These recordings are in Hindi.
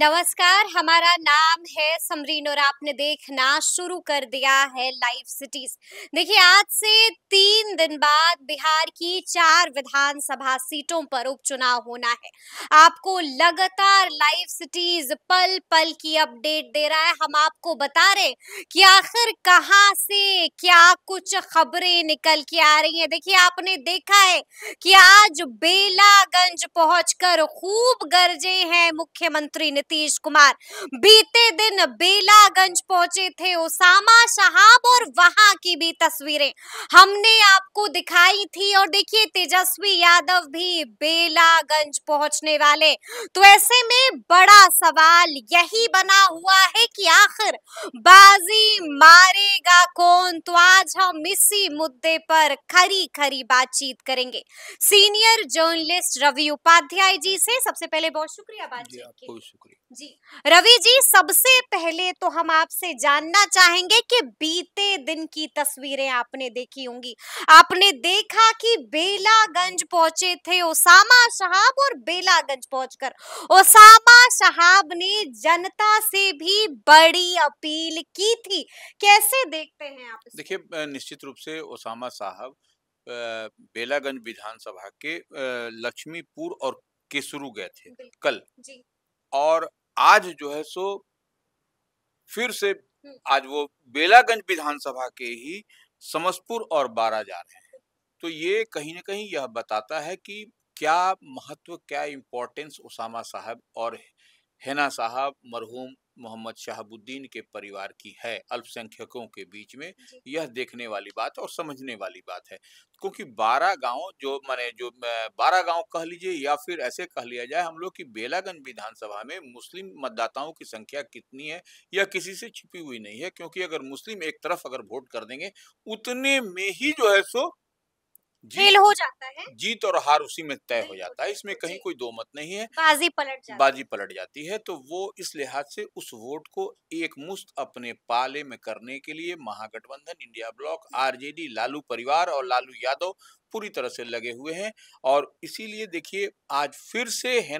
नमस्कार, हमारा नाम है समरीन और आपने देखना शुरू कर दिया है लाइव सिटीज। देखिए, आज से 3 दिन बाद बिहार की 4 विधानसभा सीटों पर उपचुनाव होना है। आपको लगातार लाइव सिटीज पल पल की अपडेट दे रहा है। हम आपको बता रहे कि आखिर कहां से क्या कुछ खबरें निकल के आ रही हैं। देखिए, आपने देखा है कि आज बेलागंज पहुंचकर खूब गरजे हैं मुख्यमंत्री नीतीश कुमार। बीते दिन बेलागंज पहुंचे थे ओसामा साहब और वहां की भी तस्वीरें हमने आपको दिखाई थी। और देखिए, तेजस्वी यादव भी बेलागंज पहुंचने वाले। तो ऐसे में बड़ा सवाल यही बना हुआ है कि आखिर बाजी मारेगा कौन। तो आज हम इसी मुद्दे पर खरी खरी बातचीत करेंगे सीनियर जर्नलिस्ट रवि उपाध्याय जी से। सबसे पहले बहुत शुक्रिया बातचीत के लिए। शुक्रिया जी रवि जी, सबसे पहले तो हम आपसे जानना चाहेंगे कि बीते दिन की तस्वीरें आपने देखी होंगी। आपने देखा कि बेलागंज पहुंचे थे ओसामा साहब और बेलागंज पहुंचकर ओसामा साहब ने जनता से भी बड़ी अपील की थी। कैसे देखते हैं आप इसको? देखिए, निश्चित रूप से ओसामा साहब बेलागंज विधानसभा के लक्ष्मीपुर और केसरू गए थे कल। जी। और आज जो है सो फिर से हम्म। आज वो बेलागंज विधानसभा के ही समसपुर और बारा जा रहे हैं। तो ये कहीं न कहीं यह बताता है कि क्या महत्व, क्या इम्पोर्टेंस ओसामा साहब और हेना साहब मरहूम मोहम्मद शहाबुद्दीन के परिवार की है अल्पसंख्यकों के बीच में। जी। यह देखने वाली बात और समझने वाली बात है, क्योंकि 12 गांव जो माने जो 12 गांव कह लीजिए या फिर ऐसे कह लिया जाए हम लोग की बेलागंज विधानसभा में मुस्लिम मतदाताओं की संख्या कितनी है यह किसी से छिपी हुई नहीं है। क्योंकि अगर मुस्लिम एक तरफ अगर वोट कर देंगे उतने में ही जो है सो जीत फेल हो जाता है। जीत और हार उसी में तय हो बिल्कुल जाता है। इसमें बिल्कुल कहीं जी। कोई दो मत नहीं है। बाजी पलट जाती बाजी पलट जाती है। तो वो इस लिहाज से उस वोट को एक मुश्त अपने पाले में करने के लिए महागठबंधन, इंडिया ब्लॉक, आरजेडी, लालू परिवार और लालू यादव पूरी तरह से लगे हुए हैं। और इसीलिए देखिए, आज फिर से है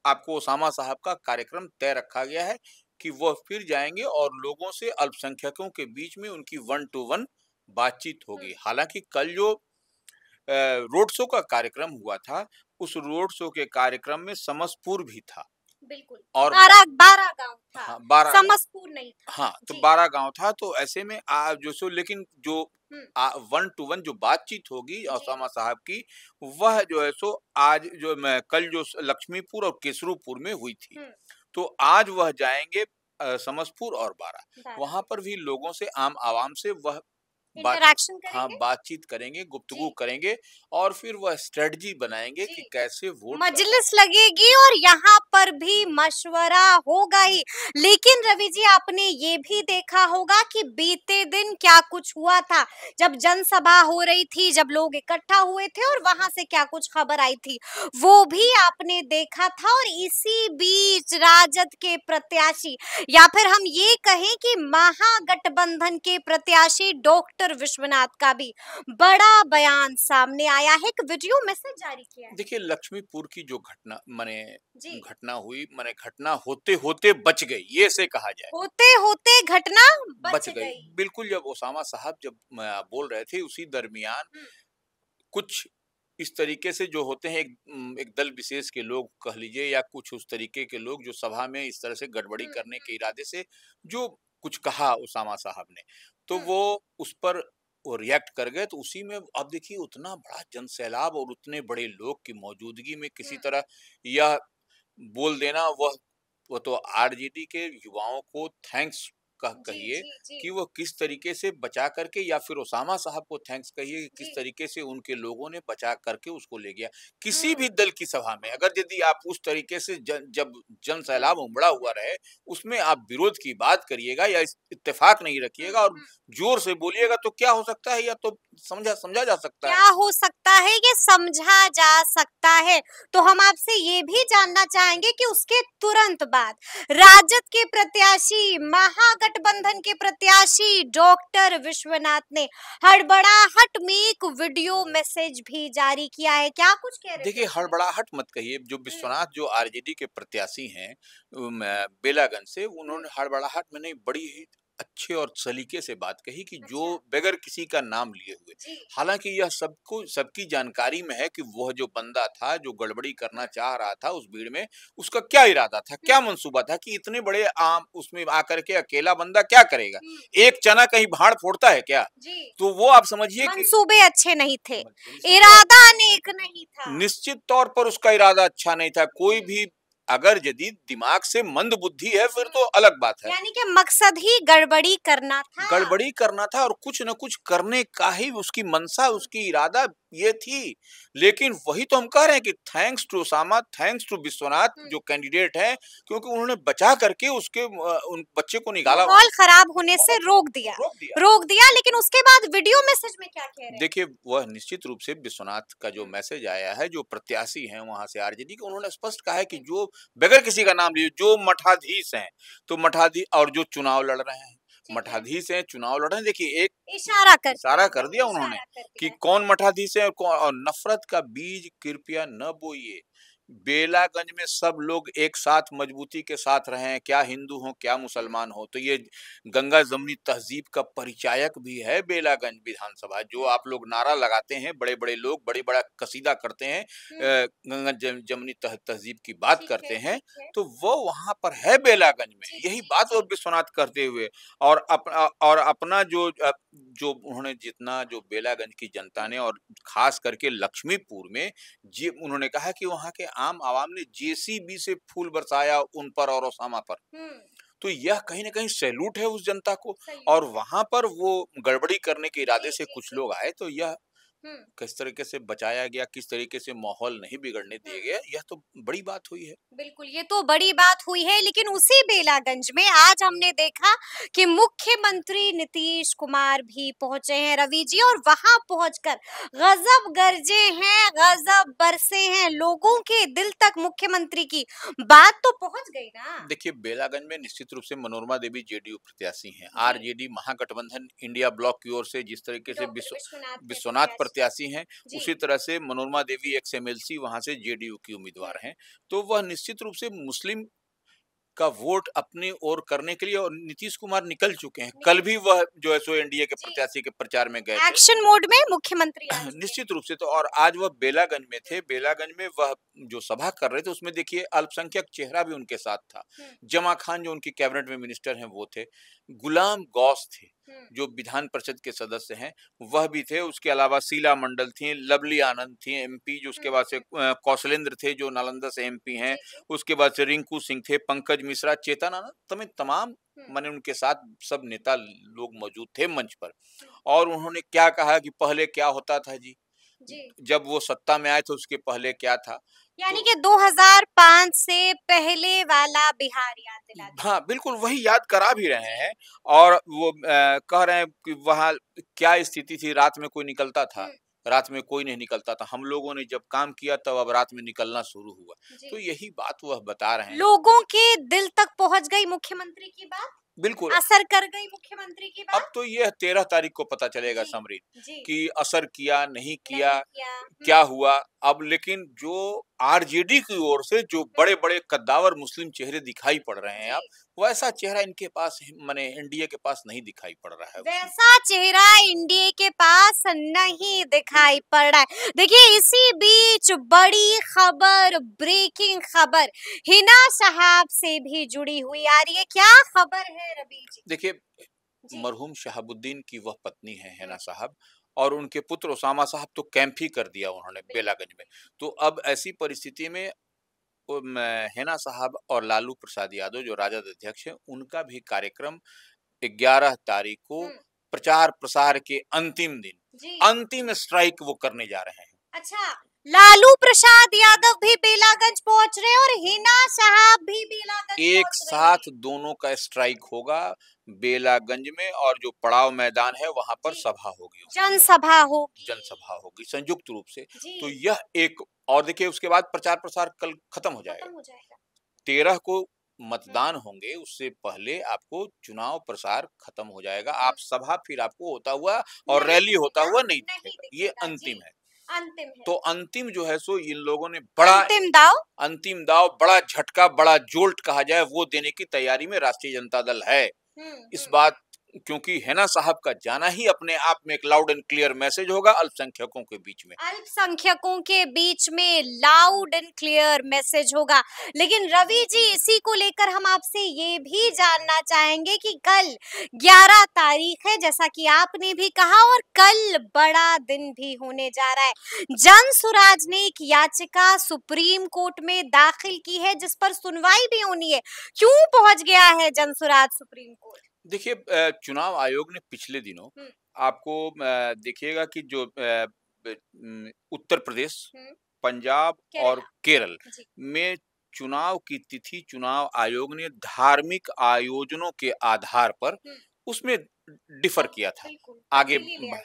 आपको ओसामा साहब का कार्यक्रम तय रखा गया है कि वह फिर जाएंगे और लोगों से, अल्पसंख्यकों के बीच में उनकी 1 to 1 बातचीत होगी। हालांकि कल जो रोड शो का कार्यक्रम हुआ था, उस रोड शो के कार्यक्रम में समसपुर भी था। बिल्कुल। और 12 गांव था। हाँ, 12 समसपुर नहीं था। हाँ, तो जी। 12 गांव था। तो ऐसे में जो सो लेकिन जो हम्म। 1 to 1 जो बातचीत होगी जी। ओसामा साहब की, वह जो है सो आज जो मैं कल जो लक्ष्मीपुर और केसरूपुर में हुई थी। तो आज वह जाएंगे समसपुर और बारा। वहां पर भी लोगों से, आम आवाम से वह बात इंटरैक्शन हाँ, करेंगे। बातचीत करेंगे, गुफ्तगू जी। करेंगे और फिर वह स्ट्रेटजी बनाएंगे कि जी। कैसे वोट मजलिस लगेगी और यहाँ पर भी मशवरा होगा ही। लेकिन रवि जी, आपने ये भी देखा होगा कि बीते दिन क्या कुछ हुआ था जब जनसभा हो रही थी, जब लोग इकट्ठा हुए थे और वहां से क्या कुछ खबर आई थी, वो भी आपने देखा था। और इसी बीच राजद के प्रत्याशी या फिर हम ये कहें कि महागठबंधन के प्रत्याशी डॉक्टर विश्वनाथ का भी बड़ा बयान सामने आया है, एक वीडियो मैसेज जारी किया है। देखिए, लक्ष्मीपुर की जो घटना जी। घटना हुई, घटना होते होते बच गई, ये से कहा जाए। होते होते घटना बच बच गई गई। बिल्कुल। जब ओसामा साहब जब बोल रहे थे, उसी दरमियान हम्म। कुछ इस तरीके से जो होते हैं, एक दल विशेष के लोग कह लीजिए या कुछ उस तरीके के लोग जो सभा में इस तरह से गड़बड़ी करने के इरादे से जो कुछ कहा ओसामा साहब ने, तो वो उस पर वो रिएक्ट कर गए। तो उसी में अब देखिए, उतना बड़ा जनसैलाब और उतने बड़े लोग की मौजूदगी में किसी तरह यह बोल देना, वह तो आरजेडी के युवाओं को थैंक्स जी कहिए जी जी कि वो किस तरीके से बचा करके, या फिर ओसामा साहब को थैंक्स कहिए कि किस जी। तरीके से उनके लोगों ने बचा करके उसको ले गया। किसी भी दल की सभा में अगर यदि आप उस तरीके से जब जन सैलाब उमड़ा हुआ रहे, उसमें आप विरोध की बात करिएगा या इत्तेफाक नहीं रखिएगा और जोर से बोलिएगा, तो क्या हो सकता है, या तो समझा समझा जा सकता है। क्या हो सकता है, ये समझा जा सकता है। तो हम आपसे ये भी जानना चाहेंगे कि उसके तुरंत बाद राजद के प्रत्याशी, महागठबंधन के प्रत्याशी डॉक्टर विश्वनाथ ने हड़बड़ाहट में एक वीडियो मैसेज भी जारी किया है। क्या कुछ कह रहे देखिए, थे? हड़बड़ाहट मत कहिए। जो विश्वनाथ जो आरजेडी के प्रत्याशी हैं बेलागंज से, उन्होंने हड़बड़ाहट में नहीं, बड़ी ही अच्छे और सलीके से बात कही कि जो अच्छा। बगैर किसी का नाम लिए हुए, जी। हालांकि यह सबको सबकी जानकारी में है कि वह जो बंदा था जो गड़बड़ी करना चाह रहा था उस भीड़ में, उसका क्या इरादा था, क्या मंसूबा था, कि इतने बड़े आम उसमें आकर के अकेला बंदा क्या करेगा, एक चना कहीं भाड़ फोड़ता है क्या? जी। तो वो आप समझिए कि मंसूबे अच्छे नहीं थे, निश्चित इरादा नेक नहीं था। निश्चित तौर पर उसका इरादा अच्छा नहीं था। कोई हम्म। भी अगर यदि दिमाग से मंद बुद्धि है फिर तो अलग बात है। यानी कि मकसद ही गड़बड़ी करना था। गड़बड़ी करना था और कुछ न कुछ करने का ही उसकी मंशा, उसकी इरादा ये थी। लेकिन वही तो हम कह रहे हैं कि thanks to Osama, thanks to Vishwanath जो कैंडिडेट है, क्योंकि उन्होंने बचा करके उसके उन बच्चे को निकाला, माहौल खराब होने से रोक दिया। रोक दिया, लेकिन उसके बाद वीडियो मैसेज में क्या कह रहे हैं? देखिए, वह निश्चित रूप से विश्वनाथ का जो मैसेज आया है, जो प्रत्याशी हैं वहां से आरजेडी के, उन्होंने स्पष्ट कहा है कि जो बगैर किसी का नाम लिए जो मठाधीश हैं, तो मठाधीश और जो चुनाव लड़ रहे हैं, मठाधीश हैं, चुनाव लड़ रहे हैं। देखिए, एक इशारा कर दिया उन्होंने कि कौन मठाधीश है और कौन, और नफरत का बीज कृपया न बोइए। बेलागंज में सब लोग एक साथ मजबूती के साथ रहे हैं, क्या हिंदू हो क्या मुसलमान हो। तो ये गंगा जमनी तहजीब का परिचायक भी है बेलागंज विधानसभा। जो आप लोग नारा लगाते हैं, बड़े बड़े लोग बड़े बड़ा कसीदा करते हैं, गंगा जमनी तहजीब की बात करते हैं, तो वो वहां पर है बेलागंज में। यही बात वो विश्वनाथ करते हुए और अपना जो जो उन्होंने जितना जो बेलागंज की जनता ने और खास करके लक्ष्मीपुर में जी, उन्होंने कहा कि वहां के आम आवाम ने जेसीबी से फूल बरसाया उन पर और ओसामा पर। तो यह कहीं ना कहीं सैल्यूट है उस जनता को। और वहां पर वो गड़बड़ी करने के इरादे से कुछ लोग आए, तो यह किस तरीके से बचाया गया, किस तरीके से माहौल नहीं बिगड़ने दिया गया, यह तो बड़ी बात हुई है। बिल्कुल, ये तो बड़ी बात हुई है। लेकिन उसी बेलागंज में आज हमने देखा कि मुख्यमंत्री नीतीश कुमार भी पहुंचे हैं रवि जी, और वहां पहुंचकर गजब गरजे हैं, गजब बरसे हैं, लोगों के दिल तक मुख्यमंत्री की बात तो पहुंच गई ना। देखिए, बेलागंज में निश्चित रूप से मनोरमा देवी जेडीयू प्रत्याशी हैं, आरजेडी महागठबंधन इंडिया ब्लॉक की ओर से जिस तरीके से विश्वनाथ प्रत्याशी हैं, उसी तरह से मनोरमा देवी एक्स एमएलसी वहां से जेडीयू की उम्मीदवार हैं। तो वह निश्चित रूप से मुस्लिम का वोट अपनी ओर करने के लिए, और नीतीश कुमार निकल चुके हैं। कल भी वह जो है सो एनडीए के प्रत्याशी के प्रचार में गए थे, एक्शन मोड में मुख्यमंत्री आज थे। निश्चित रूप से। तो और आज वह बेलागंज में थे, बेलागंज में वह जो सभा कर रहे थे उसमें देखिए अल्पसंख्यक चेहरा भी उनके साथ था। जमा खान जो उनकी कैबिनेट में मिनिस्टर हैं वो थे, गुलाम गौस थे जो विधान परिषद के सदस्य हैं, वह भी थे। उसके अलावा शीला मंडल थी, लवली आनंद थी एमपी, जो उसके बाद से कौशलेंद्र थे जो नालंदा से एमपी हैं, उसके बाद से रिंकू सिंह थे, पंकज मिश्रा, चेतन आनंद, तमाम माने उनके साथ सब नेता लोग मौजूद थे मंच पर। और उन्होंने क्या कहा कि पहले क्या होता था जी, जब वो सत्ता में आए थे उसके पहले क्या था, यानी कि 2005 से पहले वाला बिहार याद दिलाते। हाँ बिल्कुल वही याद करा भी रहे हैं। और वो कह रहे हैं कि वहाँ क्या स्थिति थी, रात में कोई निकलता था, रात में कोई नहीं निकलता था, हम लोगों ने जब काम किया तब अब रात में निकलना शुरू हुआ। तो यही बात वह बता रहे हैं। लोगों के दिल तक पहुंच गई मुख्यमंत्री की बात, बिल्कुल असर कर गई मुख्यमंत्री की बात। अब तो यह 13 तारीख को पता चलेगा समरीन कि असर किया नहीं किया, क्या हुआ। अब लेकिन जो आरजेडी की ओर से जो बड़े बड़े कद्दावर मुस्लिम चेहरे दिखाई पड़ रहे हैं, अब वैसा चेहरा इनके पास माने एनडीए के पास नहीं दिखाई पड़ रहा है। वैसा चेहरा एनडीए के पास नहीं दिखाई पड़ रहा है। देखिए, इसी बीच बड़ी खबर, ब्रेकिंग खबर हिना साहब से भी जुड़ी हुई आ रही है। क्या खबर है रवि जी? देखिए, मरहूम शहाबुद्दीन की वह पत्नी है हिना साहब, और उनके पुत्र ओसामा साहब तो कैंप ही कर दिया उन्होंने बेलागंज में। तो अब ऐसी परिस्थिति में हिना साहब और लालू प्रसाद यादव जो राजद अध्यक्ष हैं, उनका भी कार्यक्रम 11 तारीख को प्रचार प्रसार के अंतिम दिन अंतिम स्ट्राइक वो करने जा रहे हैं। अच्छा, लालू प्रसाद यादव भी बेलागंज पहुंच रहे हैं और हिना साहब भी बेलागंज एक साथ दोनों का स्ट्राइक होगा बेलागंज में, और जो पड़ाव मैदान है वहां पर सभा होगी, जनसभा होगी संयुक्त रूप से। तो यह एक, और देखिए उसके बाद प्रचार प्रसार कल खत्म हो जाएगा। 13 को मतदान होंगे उससे पहले आपको चुनाव प्रसार खत्म हो जाएगा। आप सभा फिर आपको होता हुआ और रैली होता हुआ नहीं दिखेगा। ये अंतिम है। अंतिम है। तो अंतिम जो है सो इन लोगों ने बड़ा अंतिम दाव, बड़ा झटका, बड़ा जोल्ट कहा जाए वो देने की तैयारी में राष्ट्रीय जनता दल है। इस बात क्योंकि हैना साहब का जाना ही अपने आप में एक लाउड एंड क्लियर मैसेज होगा अल्पसंख्यकों के बीच में। अल्पसंख्यकों के बीच में लाउड एंड क्लियर मैसेज होगा। लेकिन रवि जी, इसी को लेकर हम आपसे ये भी जानना चाहेंगे कि कल 11 तारीख है, जैसा कि आपने भी कहा, और कल बड़ा दिन भी होने जा रहा है। जनसुराज ने एक याचिका सुप्रीम कोर्ट में दाखिल की है जिस पर सुनवाई भी होनी है। क्यों पहुंच गया है जनसुराज सुप्रीम कोर्ट? देखिए, चुनाव आयोग ने पिछले दिनों आपको देखिएगा कि जो उत्तर प्रदेश, पंजाब और केरल में चुनाव की तिथि चुनाव आयोग ने धार्मिक आयोजनों के आधार पर उसमें डिफर किया था आगे।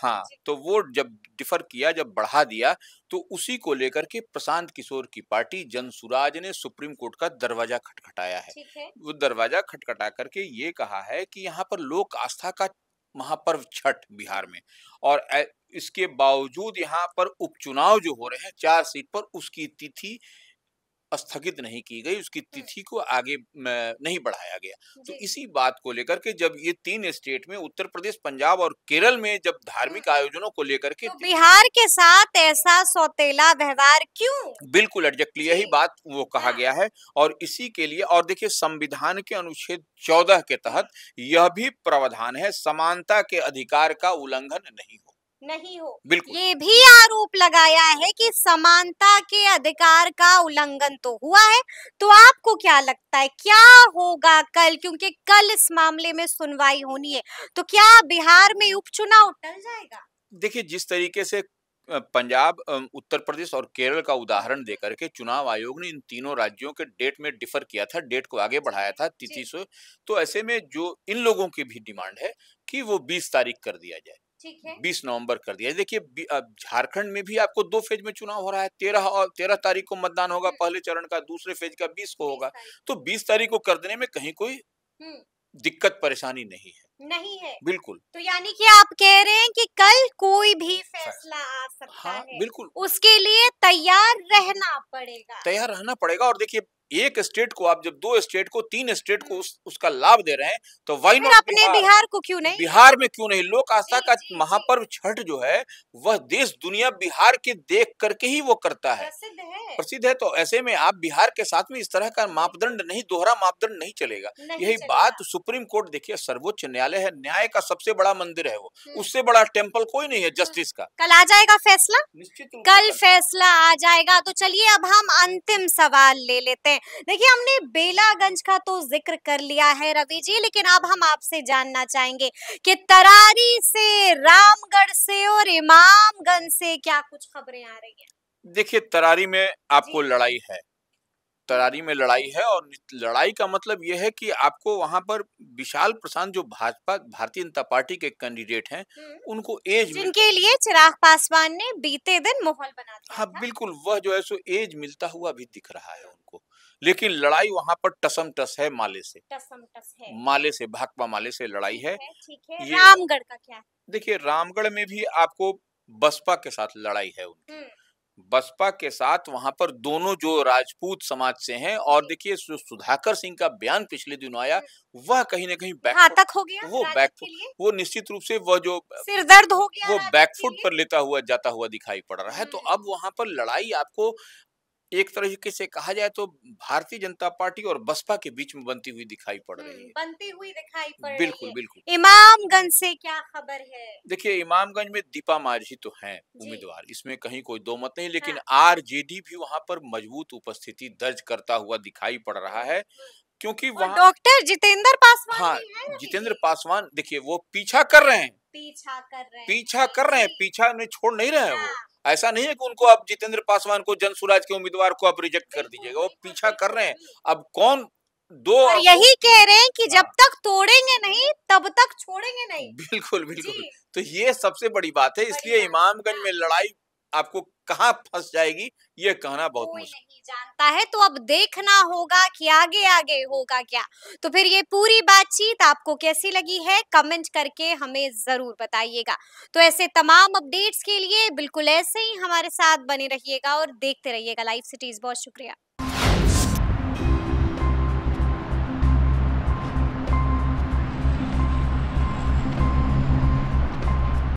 हाँ, तो वो जब डिफर किया, जब बढ़ा दिया, तो उसी को लेकर के प्रशांत किशोर की पार्टी जनसुराज ने सुप्रीम कोर्ट का दरवाजा खटखटाया है। वो दरवाजा खटखटा करके ये कहा है कि यहाँ पर लोक आस्था का महापर्व छठ बिहार में, और इसके बावजूद यहाँ पर उपचुनाव जो हो रहे हैं 4 सीट पर, उसकी तिथि स्थगित नहीं की गई, उसकी तिथि को आगे नहीं बढ़ाया गया। तो इसी बात को लेकर के जब ये 3 स्टेट में उत्तर प्रदेश, पंजाब और केरल में जब धार्मिक आयोजनों को लेकर के, तो बिहार के साथ ऐसा सौतेला व्यवहार क्यों? बिल्कुल एग्जैक्टली यही बात वो कहा गया है। और इसी के लिए, और देखिए संविधान के अनुच्छेद 14 के तहत यह भी प्रावधान है समानता के अधिकार का उल्लंघन नहीं हो। बिल्कुल, ये भी आरोप लगाया है कि समानता के अधिकार का उल्लंघन तो हुआ है। तो आपको क्या लगता है क्या होगा कल? क्योंकि कल इस मामले में सुनवाई होनी है, तो क्या बिहार में उपचुनाव टल जाएगा? देखिए, जिस तरीके से पंजाब, उत्तर प्रदेश और केरल का उदाहरण देकर के चुनाव आयोग ने इन तीनों राज्यों के डेट में डिफर किया था, डेट को आगे बढ़ाया था तिथि से, तो ऐसे में जो इन लोगों की भी डिमांड है कि वो 20 तारीख कर दिया जाए। 20 नवंबर कर दिया। देखिए, झारखंड में भी आपको 2 फेज में चुनाव हो रहा है। 13 तारीख को मतदान होगा पहले चरण का, दूसरे फेज का 20 को होगा। तो 20 तारीख को कर देने में कहीं कोई दिक्कत परेशानी नहीं है। बिल्कुल। तो यानी कि आप कह रहे हैं कि कल कोई भी फैसला आ सकता है। बिल्कुल, उसके लिए तैयार रहना पड़ेगा। और देखिए, एक स्टेट को आप जब 2 स्टेट को 3 स्टेट को उसका लाभ दे रहे हैं, तो वाई नॉट अपने बिहार को क्यों नहीं? बिहार में क्यों नहीं? लोक आस्था का महापर्व छठ जो है वह देश दुनिया बिहार के देख करके ही वो करता है, प्रसिद्ध है। तो ऐसे में आप बिहार के साथ में इस तरह का मापदंड नहीं, दोहरा मापदंड नहीं चलेगा। यही बात सुप्रीम कोर्ट, देखिए सर्वोच्च न्यायालय है, न्याय का सबसे बड़ा मंदिर है वो, उससे बड़ा टेम्पल कोई नहीं है जस्टिस का। कल आ जाएगा फैसला, निश्चित रूप कल फैसला आ जाएगा। तो चलिए अब हम अंतिम सवाल ले लेते हैं। देखिए, हमने बेलागंज का तो जिक्र कर लिया है रवि जी, लेकिन अब हम आपसे जानना चाहेंगे कि तरारी से, रामगढ़ से और इमामगंज से क्या कुछ खबरें आ रही हैं? देखिए, तरारी में आपको लड़ाई है, और लड़ाई का मतलब यह है कि आपको वहां पर विशाल प्रशांत जो भारतीय जनता पार्टी के कैंडिडेट हैं, उनको एज, जिनके लिए चिराग पासवान ने बीते दिन मोहल बना दिया। हाँ बिल्कुल, वह जो है सो एज मिलता हुआ भी दिख रहा है उनको। लेकिन लड़ाई वहां पर टसम टस है, माले से भाकपा माले से लड़ाई है। रामगढ़ का क्या है? देखिए, रामगढ़ में भी आपको बसपा के साथ लड़ाई है उनकी, बसपा के साथ वहां पर दोनों जो राजपूत समाज से हैं। और देखिए, सुधाकर सिंह का बयान पिछले दिनों आया, वह कहीं ना कहीं घातक हो गया, वो निश्चित रूप से वह जो सिरदर्द हो गया, वो बैकफुट पर लेता हुआ जाता हुआ दिखाई पड़ रहा है। तो अब वहां पर लड़ाई आपको एक तरीके से कहा जाए तो भारतीय जनता पार्टी और बसपा के बीच में बनती हुई दिखाई पड़ रही है। बिल्कुल। इमामगंज से क्या खबर है? देखिए, इमामगंज में दीपा माझी तो हैं उम्मीदवार, इसमें कहीं कोई दो मत नहीं, लेकिन आरजेडी भी वहां पर मजबूत उपस्थिति दर्ज करता हुआ दिखाई पड़ रहा है, क्योंकि वहाँ डॉक्टर जितेंद्र पासवान, हाँ जितेंद्र पासवान, देखिए वो पीछा कर रहे हैं, पीछा नहीं, छोड़ नहीं रहे हैं वो। ऐसा नहीं है कि उनको अब जितेंद्र पासवान को, जनसुराज के उम्मीदवार को आप रिजेक्ट कर दीजिएगा, वो पीछा कर रहे हैं। अब कौन और यही कह रहे हैं कि जब तक तोड़ेंगे नहीं तब तक छोड़ेंगे नहीं। बिल्कुल। तो ये सबसे बड़ी बात है, इसलिए इमामगंज में लड़ाई आपको कहाँ फंस जाएगी ये कहना बहुत कोई मुश्किल। नहीं जानता है, तो अब देखना होगा कि आगे आगे होगा क्या। तो फिर ये पूरी बातचीत आपको कैसी लगी है, कमेंट करके हमें जरूर बताइएगा। तो ऐसे तमाम अपडेट्स के लिए बिल्कुल ऐसे ही हमारे साथ बने रहिएगा और देखते रहिएगा लाइव सिटीज। बहुत शुक्रिया।